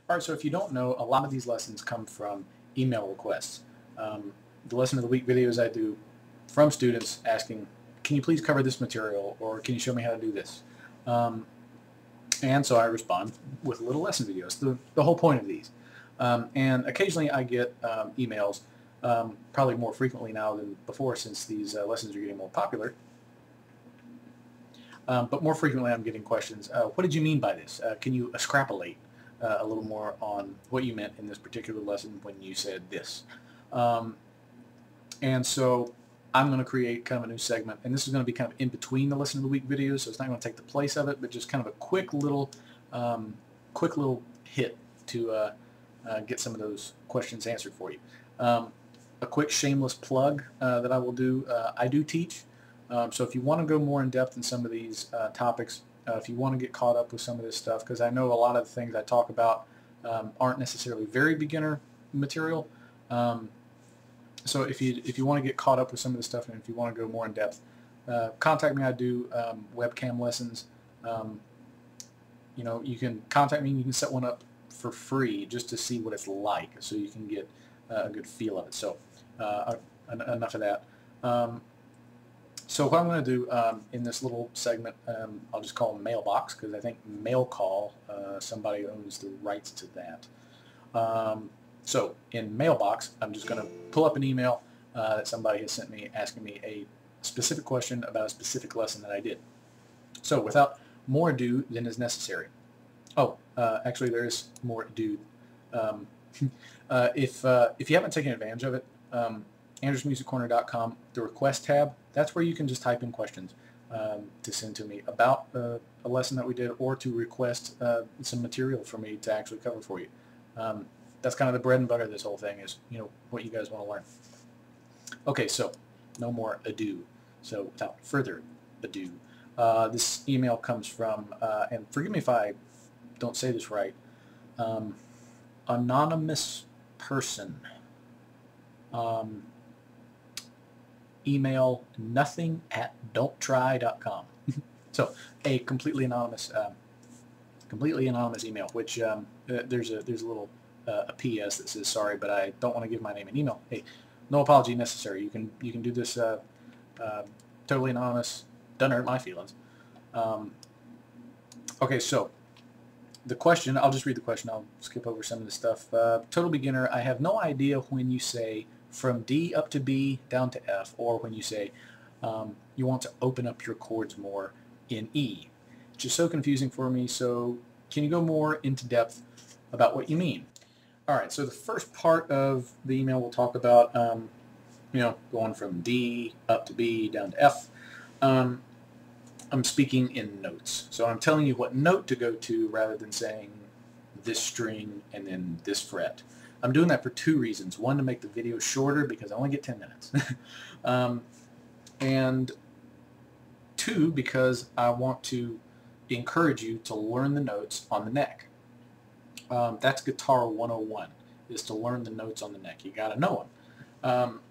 Alright, so if you don't know, a lot of these lessons come from email requests. The Lesson of the Week videos I do from students asking, can you please cover this material, or can you show me how to do this? And so I respond with little lesson videos, the whole point of these. And occasionally I get emails, probably more frequently now than before since these lessons are getting more popular. But more frequently I'm getting questions, what did you mean by this? Can you extrapolate a little more on what you meant in this particular lesson when you said this? And so I'm going to create kind of a new segment, and this is going to be kind of in between the Lesson of the Week videos, so it's not going to take the place of it, but just kind of a quick little hit to get some of those questions answered for you. A quick shameless plug that I will do, I do teach, so if you want to go more in depth in some of these topics, if you want to get caught up with some of this stuff, because I know a lot of the things I talk about aren't necessarily very beginner material. So if you want to get caught up with some of this stuff, and if you want to go more in depth, contact me. I do webcam lessons. You know, you can contact me and you can set one up for free just to see what it's like, so you can get a good feel of it. So enough of that. So what I'm going to do in this little segment, I'll just call Mailbox, because I think mail call, somebody owns the rights to that. So in Mailbox, I'm just going to pull up an email that somebody has sent me asking me a specific question about a specific lesson that I did. So without more ado than is necessary. Oh, actually there is more ado. If you haven't taken advantage of it, andrewsmusiccorner.com, the request tab, that's where you can just type in questions to send to me about a lesson that we did, or to request some material for me to actually cover for you. That's kind of the bread and butter of this whole thing, is, you know, what you guys want to learn. Okay, so no more ado. So without further ado, this email comes from, and forgive me if I don't say this right, anonymous person. Email nothing@don'ttry.com. So a completely anonymous email, which there's a little a PS that says sorry, but I don't want to give my name and email. Hey, no apology necessary. You can do this totally anonymous. Doesn't hurt my feelings. Okay, so the question, I'll just read the question. I'll skip over some of this stuff. Total beginner, I have no idea when you say from D up to B down to F, or when you say you want to open up your chords more in E. It's just so confusing for me, so can you go more into depth about what you mean? Alright, so the first part of the email we'll talk about, you know, going from D up to B down to F. I'm speaking in notes. So I'm telling you what note to go to rather than saying this string and then this fret. I'm doing that for two reasons. One, to make the video shorter because I only get 10 minutes. And two, because I want to encourage you to learn the notes on the neck. That's Guitar 101, is to learn the notes on the neck. You got to know them.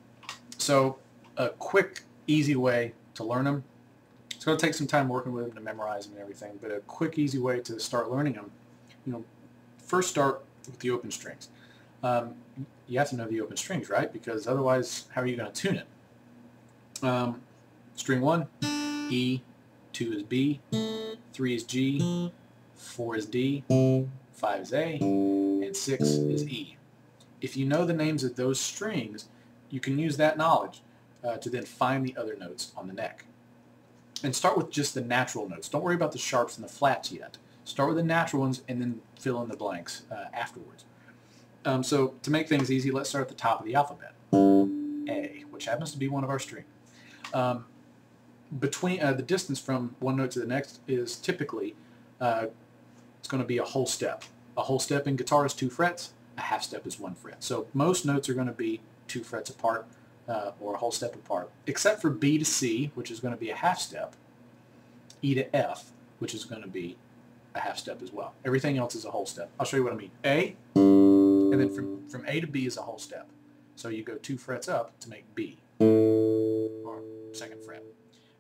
So a quick, easy way to learn them. It's going to take some time working with them to memorize them and everything, but a quick, easy way to start learning them, you know, first start with the open strings. You have to know the open strings, right? Because otherwise, how are you going to tune it? String 1, E, 2 is B, 3 is G, 4 is D, 5 is A, and 6 is E. If you know the names of those strings, you can use that knowledge to then find the other notes on the neck. And start with just the natural notes. Don't worry about the sharps and the flats yet. Start with the natural ones and then fill in the blanks afterwards. So to make things easy, let's start at the top of the alphabet. A, which happens to be one of our strings. Between the distance from one note to the next is typically it's going to be a whole step. A whole step in guitar is 2 frets. A half step is 1 fret. So most notes are going to be 2 frets apart, or a whole step apart, except for B to C, which is going to be a half step, E to F, which is going to be a half step as well. Everything else is a whole step. I'll show you what I mean. A, and then from A to B is a whole step. So you go 2 frets up to make B, or second fret.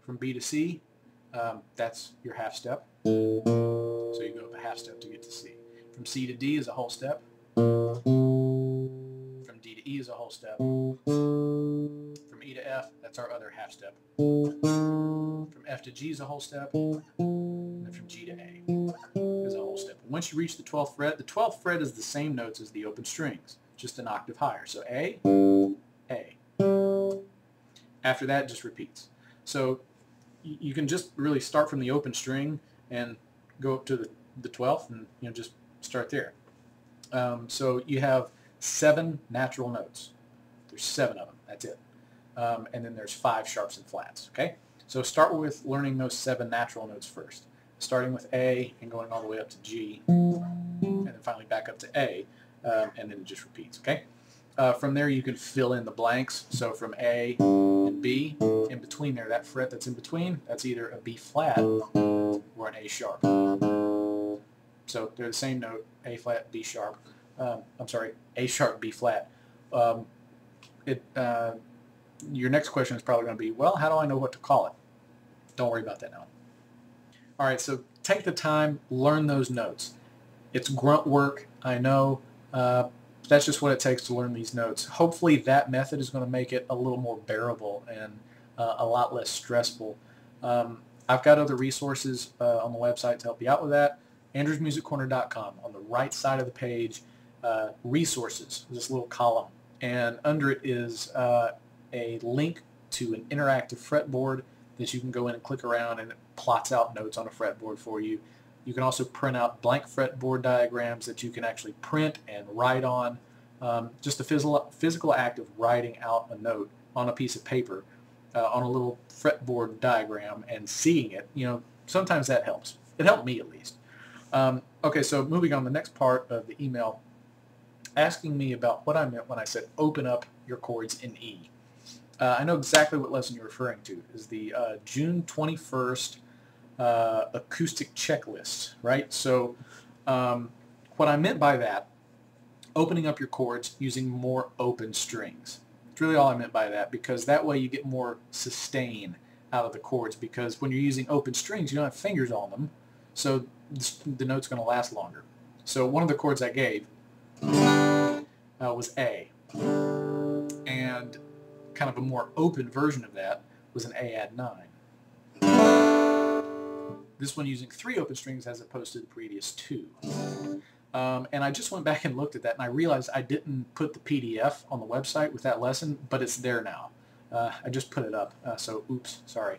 From B to C, that's your half step. So you go up a half step to get to C. From C to D is a whole step. From D to E is a whole step. From E to F, that's our other half step. From F to G is a whole step. And then from G to A is a whole step. Once you reach the 12th fret, the 12th fret is the same notes as the open strings, just an octave higher. So A, A. After that, it just repeats. So you can just really start from the open string and go up to the 12th and just start there. So you have 7 natural notes. There's 7 of them. That's it. And then there's 5 sharps and flats. Okay. So start with learning those 7 natural notes first, starting with A and going all the way up to G, and then finally back up to A, and then it just repeats. Okay. From there you can fill in the blanks. So from A and B, in between there, that fret that's in between, that's either a B flat or an A sharp. So they're the same note, A flat, B sharp. I'm sorry, A sharp, B flat. Your next question is probably going to be, well, how do I know what to call it? Don't worry about that now. All right, so take the time, learn those notes. It's grunt work, I know. That's just what it takes to learn these notes. Hopefully that method is going to make it a little more bearable and a lot less stressful. I've got other resources on the website to help you out with that. AndrewsMusicCorner.com. On the right side of the page, resources, this little column. And under it is a link to an interactive fretboard that you can go in and click around, and it plots out notes on a fretboard for you. You can also print out blank fretboard diagrams that you can actually print and write on. Just the physical act of writing out a note on a piece of paper on a little fretboard diagram and seeing it, sometimes that helps. It helped me at least. Okay, so moving on, the next part of the email asking me about what I meant when I said open up your chords in E. I know exactly what lesson you're referring to. Is the June 21st acoustic checklist, right? So what I meant by that, opening up your chords using more open strings. It's really all I meant by that, because that way you get more sustain out of the chords, because when you're using open strings, you don't have fingers on them, so the note's going to last longer. So one of the chords I gave was A, and kind of a more open version of that was an A add 9. This one using 3 open strings as opposed to the previous 2. And I just went back and looked at that, and I realized I didn't put the PDF on the website with that lesson, but it's there now. I just put it up, so oops, sorry.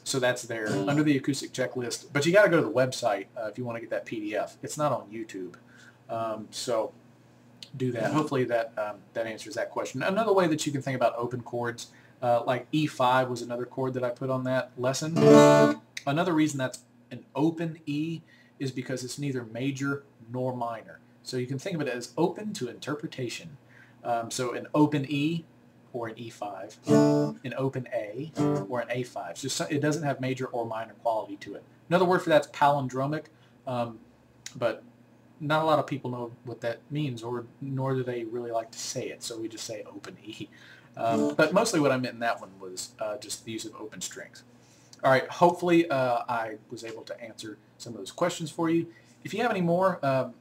So that's there under the acoustic checklist, but you got to go to the website if you want to get that PDF. It's not on YouTube, so do that. Hopefully that that answers that question. Another way that you can think about open chords, like E5 was another chord that I put on that lesson. Another reason that's an open E is because it's neither major nor minor. So you can think of it as open to interpretation. So an open E or an E5, an open A or an A5. So it doesn't have major or minor quality to it. Another word for that's palindromic, but not a lot of people know what that means, or nor do they really like to say it. So we just say open E. But mostly what I meant in that one was just the use of open strings. All right, hopefully I was able to answer some of those questions for you. If you have any more, and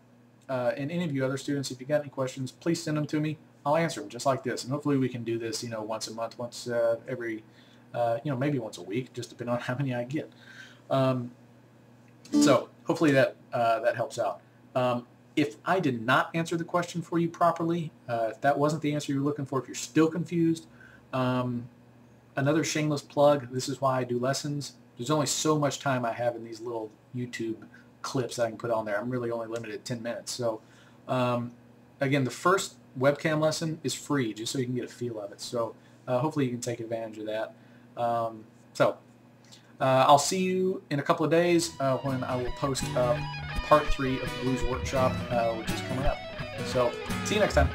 any of you other students, if you got any questions, please send them to me. I'll answer them just like this, and hopefully we can do this, once a month, once every, maybe once a week, just depending on how many I get. So hopefully that that helps out. If I did not answer the question for you properly, if that wasn't the answer you're looking for, if you're still confused, another shameless plug, this is why I do lessons. There's only so much time I have in these little YouTube clips that I can put on there. I'm really only limited to 10 minutes. So again, the first webcam lesson is free, just so you can get a feel of it. So hopefully you can take advantage of that. I'll see you in a couple of days when I will post up part 3 of the Blues Workshop, which is coming up. So see you next time.